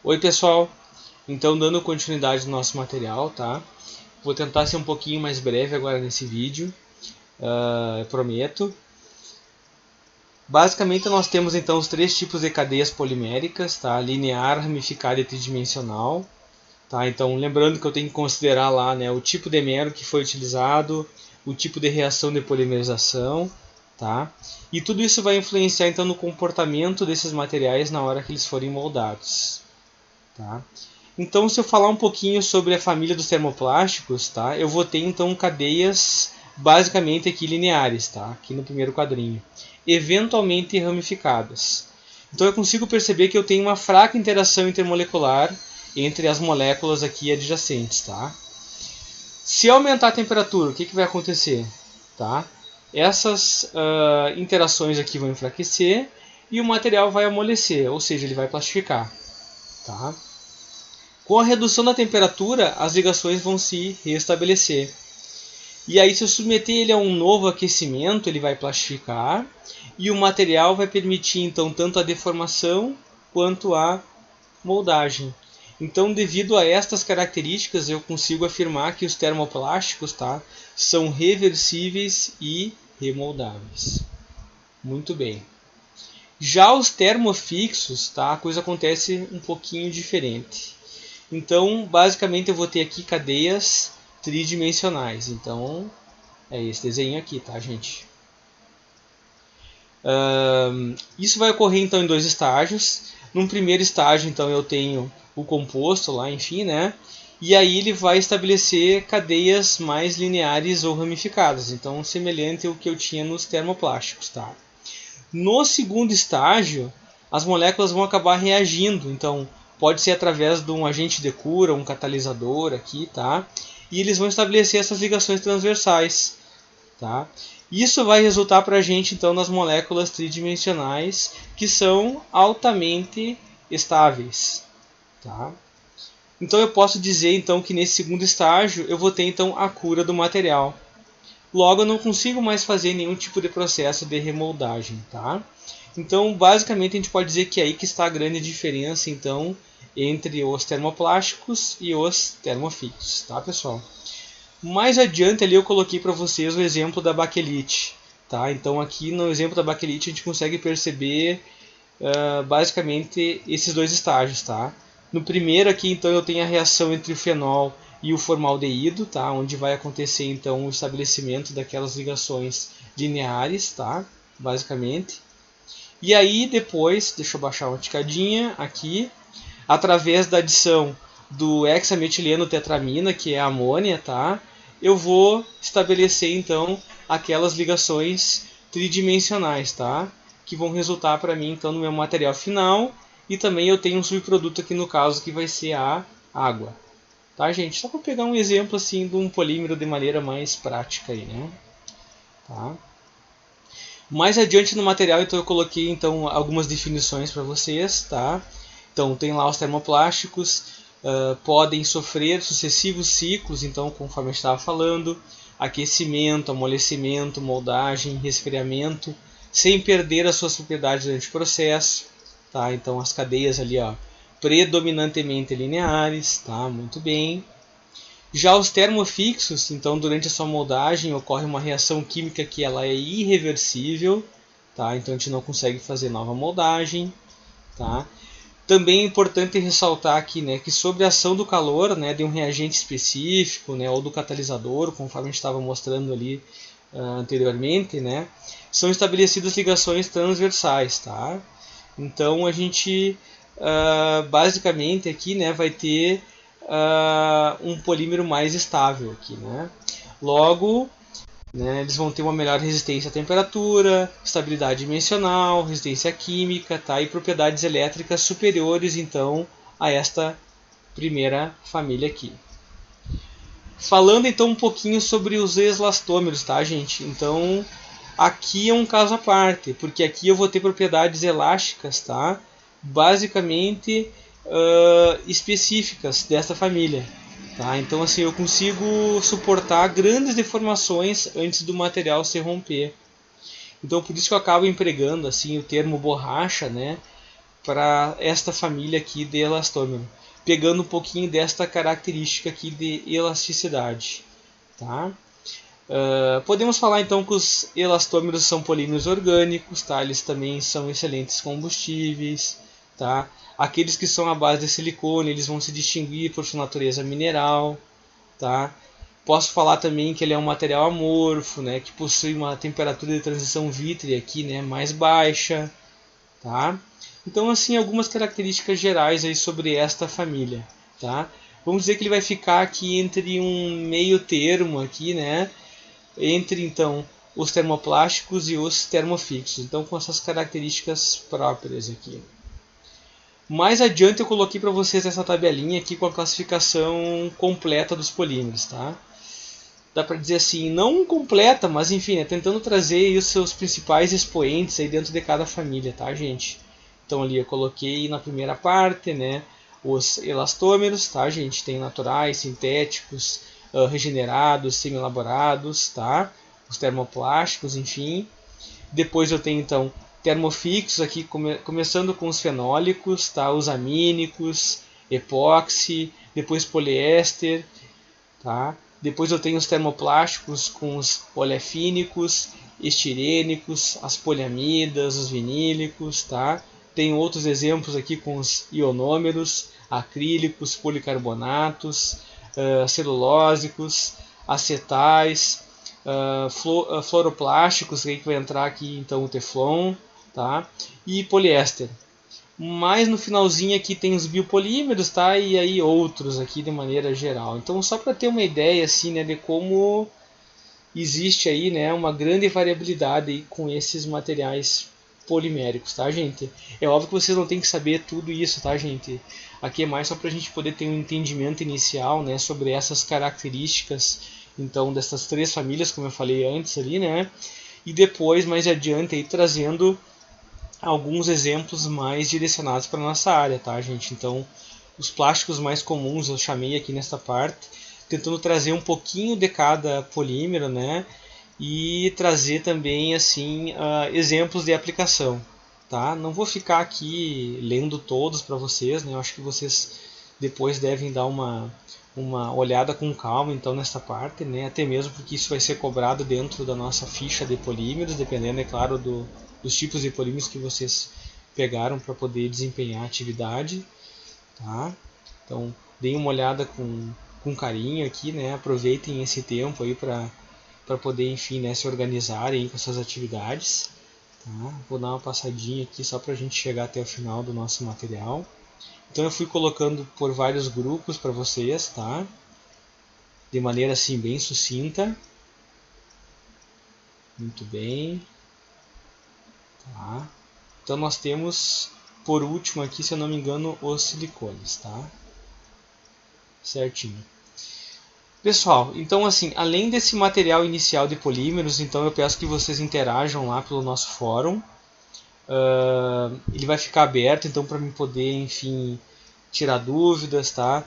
Oi pessoal, então dando continuidade no nosso material, tá? Vou tentar ser um pouquinho mais breve agora nesse vídeo, prometo. Basicamente nós temos então os três tipos de cadeias poliméricas, tá? Linear, ramificada e tridimensional. Tá? Então lembrando que eu tenho que considerar lá, né, o tipo de mero que foi utilizado, o tipo de reação de polimerização, tá? E tudo isso vai influenciar então no comportamento desses materiais na hora que eles forem moldados. Tá? Então, se eu falar um pouquinho sobre a família dos termoplásticos, tá? Eu vou ter então cadeias basicamente aqui lineares, tá? Aqui no primeiro quadrinho, eventualmente ramificadas. Então eu consigo perceber que eu tenho uma fraca interação intermolecular entre as moléculas aqui adjacentes, tá? Se aumentar a temperatura, o que vai acontecer? Tá? Essas interações aqui vão enfraquecer e o material vai amolecer, ou seja, ele vai plastificar. Tá? Com a redução da temperatura, as ligações vão se restabelecer. E aí, se eu submeter ele a um novo aquecimento, ele vai plastificar e o material vai permitir então tanto a deformação quanto a moldagem. Então, devido a estas características, eu consigo afirmar que os termoplásticos, tá, são reversíveis e remoldáveis. Muito bem. Já os termofixos, tá, a coisa acontece um pouquinho diferente. Então, basicamente, eu vou ter aqui cadeias tridimensionais. Então, é esse desenho aqui, tá, gente? Isso vai ocorrer, então, em dois estágios. Num primeiro estágio, então, eu tenho o composto lá, enfim, né? E aí ele vai estabelecer cadeias mais lineares ou ramificadas. Então, semelhante ao que eu tinha nos termoplásticos, tá? No segundo estágio, as moléculas vão acabar reagindo. Então, pode ser através de um agente de cura, um catalisador aqui, tá? E eles vão estabelecer essas ligações transversais, tá? Isso vai resultar para a gente, então, nas moléculas tridimensionais, que são altamente estáveis, tá? Então, eu posso dizer, então, que nesse segundo estágio, eu vou ter, então, a cura do material. Logo, eu não consigo mais fazer nenhum tipo de processo de remoldagem, tá? Então, basicamente, a gente pode dizer que é aí que está a grande diferença, então, entre os termoplásticos e os termofixos, tá, pessoal? Mais adiante ali eu coloquei para vocês o exemplo da baquelite, tá? Então, aqui no exemplo da baquelite a gente consegue perceber basicamente esses dois estágios, tá? No primeiro aqui, então, eu tenho a reação entre o fenol e o formaldeído, tá? Onde vai acontecer então o estabelecimento daquelas ligações lineares, tá? Basicamente. E aí depois, deixa eu baixar uma ticadinha aqui, através da adição do hexametileno tetramina, que é a amônia, tá? Eu vou estabelecer então aquelas ligações tridimensionais, tá? Que vão resultar para mim então no meu material final, e também eu tenho um subproduto aqui no caso que vai ser a água. Tá, gente? Só para pegar um exemplo assim de um polímero de maneira mais prática aí, né? Tá? Mais adiante no material, então eu coloquei então algumas definições para vocês, tá? Então tem lá os termoplásticos, podem sofrer sucessivos ciclos, então conforme eu estava falando, aquecimento, amolecimento, moldagem, resfriamento, sem perder as suas propriedades durante o processo, tá? Então as cadeias ali, ó, predominantemente lineares, tá? Muito bem. Já os termofixos, então durante a sua moldagem ocorre uma reação química que ela é irreversível, tá? Então a gente não consegue fazer nova moldagem, tá? Também é importante ressaltar aqui, né, que sobre a ação do calor, né, de um reagente específico, né, ou do catalisador, conforme a gente estava mostrando ali anteriormente, né, são estabelecidas ligações transversais, tá? Então a gente basicamente aqui, né, vai ter um polímero mais estável aqui, né? Logo, né, eles vão ter uma melhor resistência à temperatura, estabilidade dimensional, resistência química, tá? E propriedades elétricas superiores então a esta primeira família aqui. Falando então um pouquinho sobre os eslastômeros, tá, gente? Então aqui é um caso à parte, porque aqui eu vou ter propriedades elásticas, tá? Basicamente específicas desta família, tá? Então assim eu consigo suportar grandes deformações antes do material se romper. Então por isso que eu acabo empregando assim o termo borracha, né? para esta família aqui de elastômero, pegando um pouquinho desta característica aqui de elasticidade, tá? Podemos falar então que os elastômeros são polímeros orgânicos, tá? Eles também são excelentes combustíveis, tá? Aqueles que são à base de silicone, eles vão se distinguir por sua natureza mineral, tá? Posso falar também que ele é um material amorfo, né? Que possui uma temperatura de transição vítrea aqui, né? Mais baixa, tá? Então, assim, algumas características gerais aí sobre esta família, tá? Vamos dizer que ele vai ficar aqui entre um meio termo aqui, né? Entre então os termoplásticos e os termofixos, então com essas características próprias aqui. Mais adiante eu coloquei para vocês essa tabelinha aqui com a classificação completa dos polímeros, tá? Dá para dizer assim, não completa, mas enfim, tentando trazer os seus principais expoentes aí dentro de cada família, tá, gente? Então ali eu coloquei na primeira parte, né, os elastômeros, tá, gente? Tem naturais, sintéticos, regenerados, semi-elaborados, tá? Os termoplásticos, enfim. Depois eu tenho então termofixos aqui, começando com os fenólicos, tá? Os amínicos, epóxi, depois poliéster, tá? Depois eu tenho os termoplásticos com os olefínicos, estirênicos, as poliamidas, os vinílicos, tá? Tenho outros exemplos aqui com os ionômeros, acrílicos, policarbonatos, celulósicos, acetais, fluoroplásticos, que vai entrar aqui então o teflon, tá? E poliéster. Mas no finalzinho aqui tem os biopolímeros, tá? E aí outros aqui de maneira geral. Então só para ter uma ideia assim, né, de como existe aí, né, uma grande variabilidade aí com esses materiais poliméricos, tá, gente? É óbvio que vocês não têm que saber tudo isso, tá, gente? Aqui é mais só para a gente poder ter um entendimento inicial, né, sobre essas características, então, dessas três famílias, como eu falei antes ali, né? E depois, mais adiante, aí, trazendo alguns exemplos mais direcionados para a nossa área, tá, gente? Então, os plásticos mais comuns eu chamei aqui nesta parte, tentando trazer um pouquinho de cada polímero, né? E trazer também assim exemplos de aplicação, tá? Não vou ficar aqui lendo todos para vocês, né? Eu acho que vocês depois devem dar uma olhada com calma então nessa parte, né? Até mesmo porque isso vai ser cobrado dentro da nossa ficha de polímeros, dependendo, é claro, dos tipos de polímeros que vocês pegaram para poder desempenhar a atividade, tá? Então deem uma olhada com carinho aqui, né? Aproveitem esse tempo aí para poder, enfim, né, se organizarem com essas atividades. Tá? Vou dar uma passadinha aqui só para a gente chegar até o final do nosso material. Então eu fui colocando por vários grupos para vocês, tá? De maneira assim bem sucinta. Muito bem. Tá? Então nós temos, por último aqui, se eu não me engano, os silicones, tá? Certinho. Pessoal, então assim, além desse material inicial de polímeros, então eu peço que vocês interajam lá pelo nosso fórum. Ele vai ficar aberto, então para mim poder, enfim, tirar dúvidas, tá?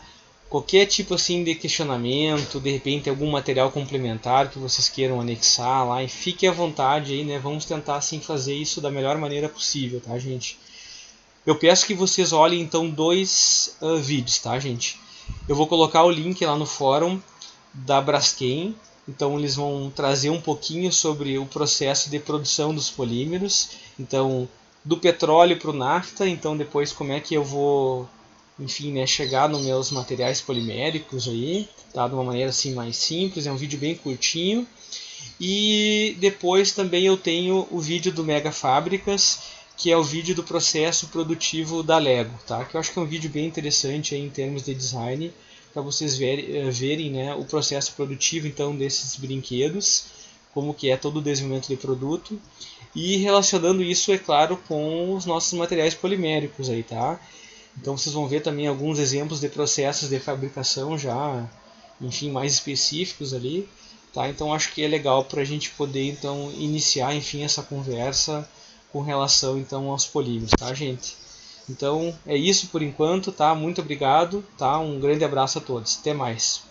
Qualquer tipo assim de questionamento, de repente algum material complementar que vocês queiram anexar lá, e fique à vontade aí, né? Vamos tentar assim fazer isso da melhor maneira possível, tá, gente? Eu peço que vocês olhem então dois vídeos, tá, gente? Eu vou colocar o link lá no fórum da Braskem, então eles vão trazer um pouquinho sobre o processo de produção dos polímeros, então do petróleo para o nafta, então depois como é que eu vou, enfim, né, chegar nos meus materiais poliméricos aí, tá, de uma maneira assim mais simples, é um vídeo bem curtinho. E depois também eu tenho o vídeo do Mega Fábricas, que é o vídeo do processo produtivo da Lego, tá, que eu acho que é um vídeo bem interessante aí em termos de design, para vocês verem, né, o processo produtivo então desses brinquedos, como que é todo o desenvolvimento de produto, e relacionando isso, é claro, com os nossos materiais poliméricos aí, tá? Então vocês vão ver também alguns exemplos de processos de fabricação já, enfim, mais específicos ali, tá? Então acho que é legal para a gente poder então iniciar, enfim, essa conversa com relação então aos polímeros, tá, gente? Então é isso por enquanto, tá? Muito obrigado, tá? Um grande abraço a todos. Até mais.